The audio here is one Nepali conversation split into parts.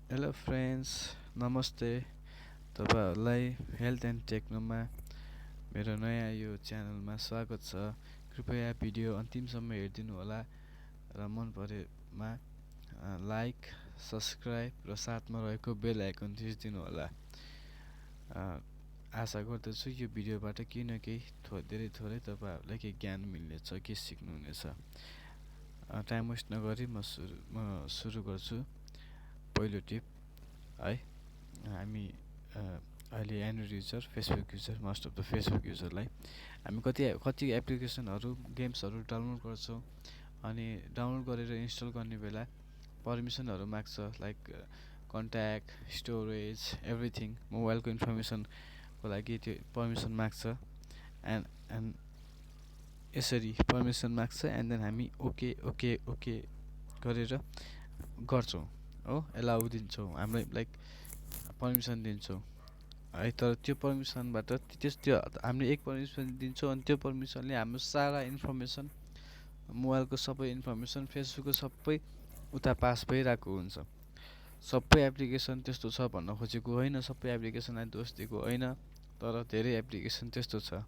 हेलो फ्रेन्ड्स, नमस्ते। तपाईँहरूलाई हेल्थ एन्ड टेक्नोमा मेरो नयाँ यो च्यानलमा स्वागत छ। कृपया भिडियो अन्तिमसम्म हेरिदिनु होला र मन परेमा लाइक, सब्सक्राइब र साथमा रहेको बेल आइकन थिचिदिनु होला। आशा गर्दछु यो भिडियोबाट केही न केही धेरै थोरै तपाईँहरूलाई केही ज्ञान मिल्नेछ, केही सिक्नुहुनेछ। टाइम वेस्ट नगरी म सुरु गर्छु। पहिलो टिप है, हामी अहिले Android user, Facebook user, most of the Facebook युजरलाई हामी कति एप्लिकेसनहरू, गेम्सहरू डाउनलोड गर्छौँ। अनि डाउनलोड गरेर इन्स्टल गर्ने बेला पर्मिसनहरू माग्छ, लाइक कन्ट्याक्ट, स्टोरेज, एभ्रिथिङ। मोबाइलको इन्फर्मेसनको लागि त्यो पर्मिसन माग्छ। एन्ड यसरी पर्मिसन माग्छ, एन्ड देन हामी ओके ओके ओके गरेर गर्छौँ हो, एलाउ दिन्छौँ, हामीलाई लाइक पर्मिसन दिन्छौँ है। तर त्यो पर्मिसनबाट त्यो हामीले एक पर्मिसन दिन्छौँ, अनि त्यो पर्मिसनले हाम्रो सारा इन्फर्मेसन, मोबाइलको सबै इन्फर्मेसन, फेसबुकको सबै उता पास भइरहेको हुन्छ। सबै एप्लिकेसन त्यस्तो छ भन्न खोजेको होइन, सबै एप्लिकेसनलाई दोष दिएको होइन, तर धेरै एप्लिकेसन त्यस्तो छ।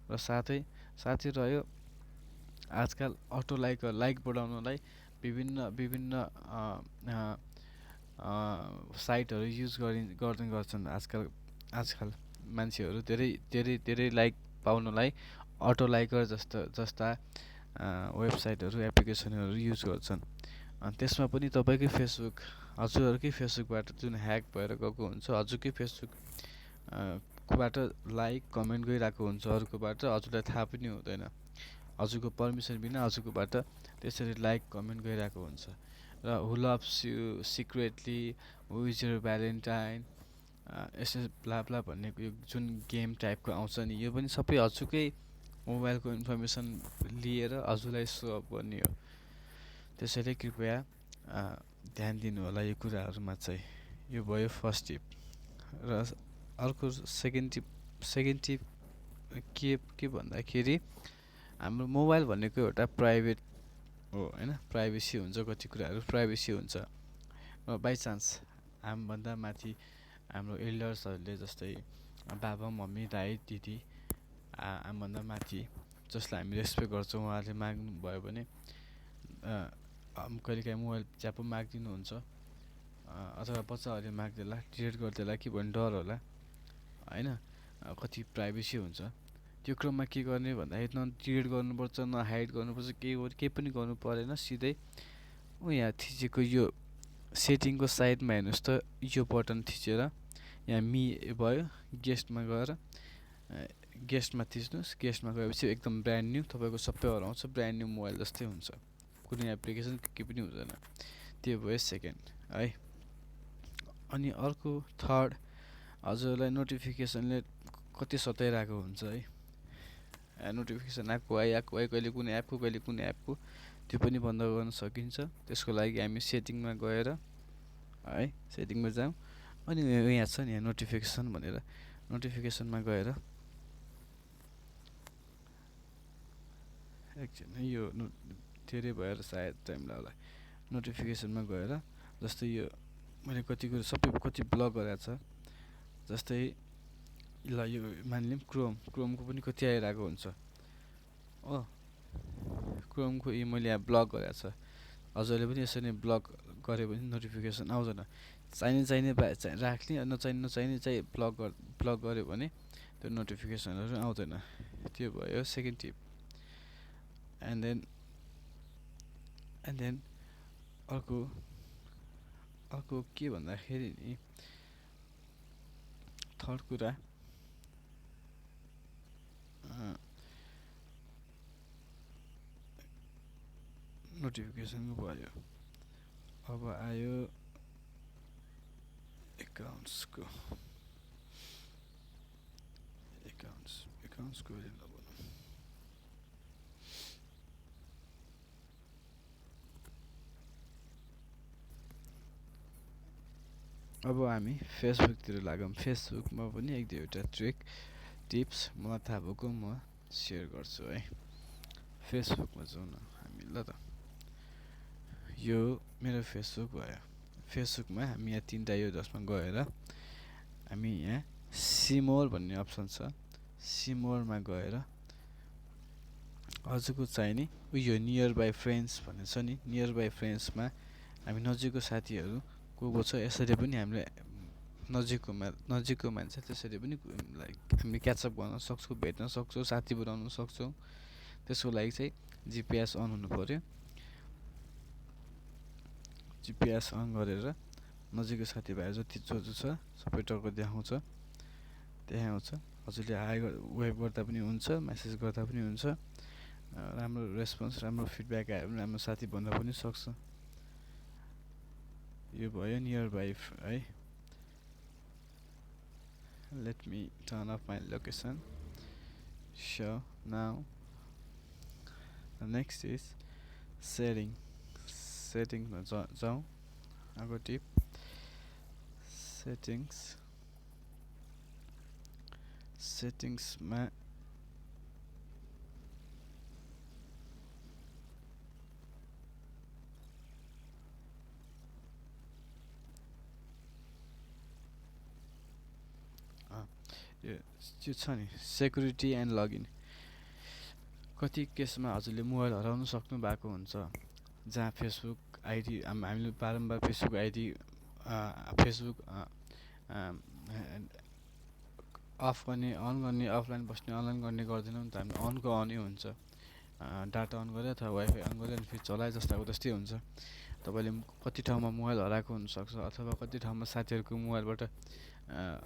र साथै रह्यो आजकल अटो लाइक बढाउनलाई विभिन्न विभिन्न साइटहरू युज गर्ने गर्छन्। आजकल मान्छेहरू धेरै लाइक पाउनलाई अटो लाइकर जस्ता वेबसाइटहरू, एप्लिकेसनहरू युज गर्छन्। अनि त्यसमा पनि तपाईँकै फेसबुक, हजुरहरूकै फेसबुकबाट जुन ह्याक भएर गएको हुन्छ, हजुरकै फेसबुकबाट लाइक कमेन्ट गइरहेको हुन्छ अरूकोबाट, हजुरलाई थाहा पनि हुँदैन। हजुरको पर्मिसन बिना हजुरकोबाट त्यसरी लाइक कमेन्ट गइरहेको हुन्छ। र who loves you secretly, who is your Valentine, यसो ब्ला भन्ने यो जुन गेम टाइपको आउँछ नि, यो पनि सबै हजुरकै मोबाइलको इन्फर्मेसन लिएर हजुरलाई सो अप गर्ने हो। त्यसैले कृपया ध्यान दिनु होला यो कुराहरूमा चाहिँ। यो भयो फर्स्ट टिप। र अर्को सेकेन्ड टिप के भन्दाखेरि, हाम्रो मोबाइल भनेको एउटा प्राइभेट हो होइन, प्राइभेसी हुन्छ, कति कुराहरू प्राइभेसी हुन्छ। बाइचान्स हामीभन्दा माथि हाम्रो एल्डर्सहरूले, जस्तै बाबा, मम्मी, दाइ, दिदी, हामीभन्दा माथि जसलाई हामी रेस्पेक्ट गर्छौँ, उहाँहरूले माग्नु भयो भने कहिलेकाहीँ मोबाइल च्यापो मागिदिनुहुन्छ, अथवा बच्चाहरूले माग्देला, डिलिट गरिदेला कि भन्ने डर होला होइन। कति प्राइभेसी हुन्छ। त्यो क्रममा के गर्ने भन्दाखेरि, न डिलिट गर्नुपर्छ, न हाइड गर्नुपर्छ, केही पनि गर्नु परेन। सिधै यहाँ थिचेको यो सेटिङको साइडमा हेर्नुहोस् त, यो बटन थिचेर यहाँ भयो, गेस्टमा गएर गेस्टमा थिच्नुहोस्। गेस्टमा गएपछि एकदम ब्रान्ड न्यू तपाईँको सबै हराउँछ, ब्रान्ड न्यू मोबाइल जस्तै हुन्छ, कुनै एप्लिकेसन केही पनि हुँदैन। त्यो भयो सेकेन्ड है। अनि अर्को थर्ड, हजुरलाई नोटिफिकेसनले कति सताइरहेको हुन्छ है। नोटिफिकेसन आएको आयो, कहिले कुनै एपको त्यो पनि बन्द गर्न सकिन्छ। त्यसको लागि हामी सेटिङमा गएर है, सेटिङमा जाउँ, अनि यहाँ छ नि, यहाँ नोटिफिकेसन भनेर, नोटिफिकेसनमा गएर एकछिन यो धेरै भएर सायद टाइम लाग्ला। नोटिफिकेसनमा गएर जस्तै यो मैले कति ब्लक गरेको छ, जस्तै ल यो मानिलिउँ क्रोमको पनि कति आइरहेको हुन्छ हो। क्रोमको मैले यहाँ ब्लक गरेको छ। हजुरले पनि यसरी नै ब्लक गऱ्यो भने नोटिफिकेसन आउँदैन। चाहिने राख्ने, नचाहिने चाहिँ ब्लक गऱ्यो भने त्यो नोटिफिकेसनहरू आउँदैन। त्यो भयो सेकेन्ड टिप। एन्ड देन अर्को के भन्दाखेरि नि, थर्ड कुरा नोटिफिकेसनको भयो। अब आयो एकाउन्ट्सको अब हामी फेसबुकतिर लागौँ। फेसबुकमा पनि एक दुईवटा टिप्स मलाई थाहा भएको म सेयर गर्छु है। फेसबुकमा जाउँ न हामी, ल त। यो मेरो फेसबुक भयो। फेसबुकमा हामी यहाँ तिनवटा यो जसमा गएर हामी यहाँ सिमोर भन्ने अप्सन छ, सिमोरमा गएर हजुरको चाहिने उयो नियर बाई फ्रेन्ड्स भन्ने छ नि, नियर बाई फ्रेन्ड्समा हामी नजिकको साथीहरू को को छ यसरी पनि हामीले नजिकको मान्छे त्यसरी पनि हामीले क्याचअप गर्न सक्छौँ, भेट्न सक्छौँ, साथी बनाउन सक्छौँ। त्यसको लागि चाहिँ जिपिएस अन हुनु पऱ्यो। जिपिएस अन गरेर नजिकको साथीभाइ जति जो छ सबै टक्क देखाउँछ। हजुरले हाई वेब गर्दा पनि हुन्छ, मेसेज गर्दा पनि हुन्छ। राम्रो रेस्पोन्स, राम्रो फिडब्याक आयो भने राम्रो साथी बन्न पनि सक्छ। यो भयो नियर बाई है। Let me turn off my location. So now the next is setting. Settings ma जाउँ। अर्को टिप सेटिङ्समा यो छ नि सेक्युरिटी एन्ड लगइन। कति केसमा हजुरले मोबाइल हराउनु सक्नु भएको हुन्छ, जहाँ फेसबुक आइडी हामीले बारम्बार फेसबुक आइडी फेसबुक अफ गर्ने, अन गर्ने, अफलाइन बस्ने, अनलाइन गर्ने गर्दैनौँ नि त। हामी अनको अनै हुन्छ। डाटा अन गऱ्यो अथवा वाइफाई अन गऱ्यो अनि फेरि चलाए जस्ताको त्यस्तै हुन्छ। तपाईँले कति ठाउँमा मोबाइल हराएको हुनसक्छ अथवा कति ठाउँमा साथीहरूको मोबाइलबाट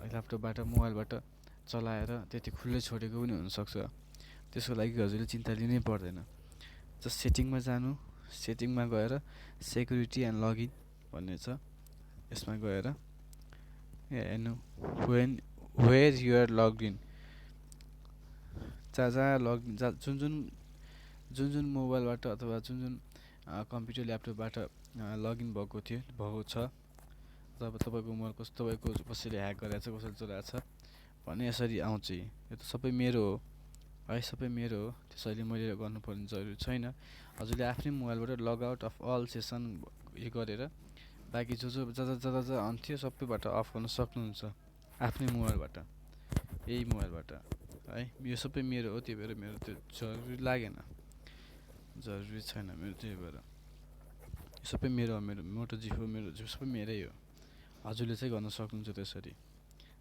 ल्यापटपबाट मोबाइलबाट चलाएर त्यति खुल्लै छोडेको पनि हुनसक्छ। त्यसको लागि हजुरले चिन्ता लिनै पर्दैन। जस्ट सेटिङमा जानु, सेटिङमा गएर सेक्युरिटी एन्ड लगइन भन्ने छ, यसमा गएर हेर्नु वेयर युआर लगड इन, जहाँ लगइन जुन मोबाइलबाट अथवा जुन कम्प्युटर ल्यापटपबाट लगइन भएको छ, तब तपाईँको मोबाइल तपाईँको कसैले ह्याक गरेको छ, कसैले चलाएको छ भने यसरी आउँछ। यो त सबै मेरो हो है, सबै मेरो हो। त्यसैले मैले गर्नुपर्ने जरुरी छैन। हजुरले आफ्नै मोबाइलबाट log out of all session यो गरेर बाँकी जता अन्थ्यो सबैबाट अफ गर्न सक्नुहुन्छ आफ्नै मोबाइलबाट, यही मोबाइलबाट है। यो सबै मेरो हो, त्यही भएर मेरो त्यो जरुरी लागेन, जरुरी छैन मेरो। त्यही भएर सबै मेरो हो, मेरो मोटो जिफो मेरो सबै मेरै हो। हजुरले चाहिँ गर्न सक्नुहुन्छ त्यसरी।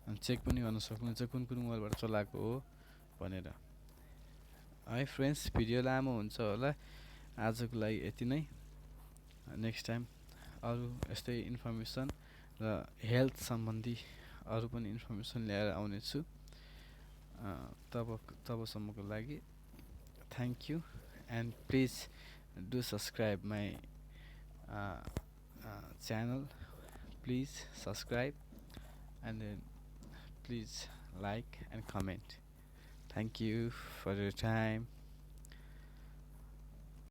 अनि चेक पनि गर्न सक्नुहुन्छ कुन मोबाइलबाट चलाएको हो भनेर है। फ्रेन्ड्स, भिडियो लामो हुन्छ होला, आजको लागि यति नै। नेक्स्ट टाइम अरू यस्तै इन्फर्मेसन र हेल्थ सम्बन्धी अरू पनि इन्फर्मेसन ल्याएर आउनेछु। तबसम्मको लागि thank you and please do subscribe my channel. Please subscribe and then please like and comment. Thank you for your time.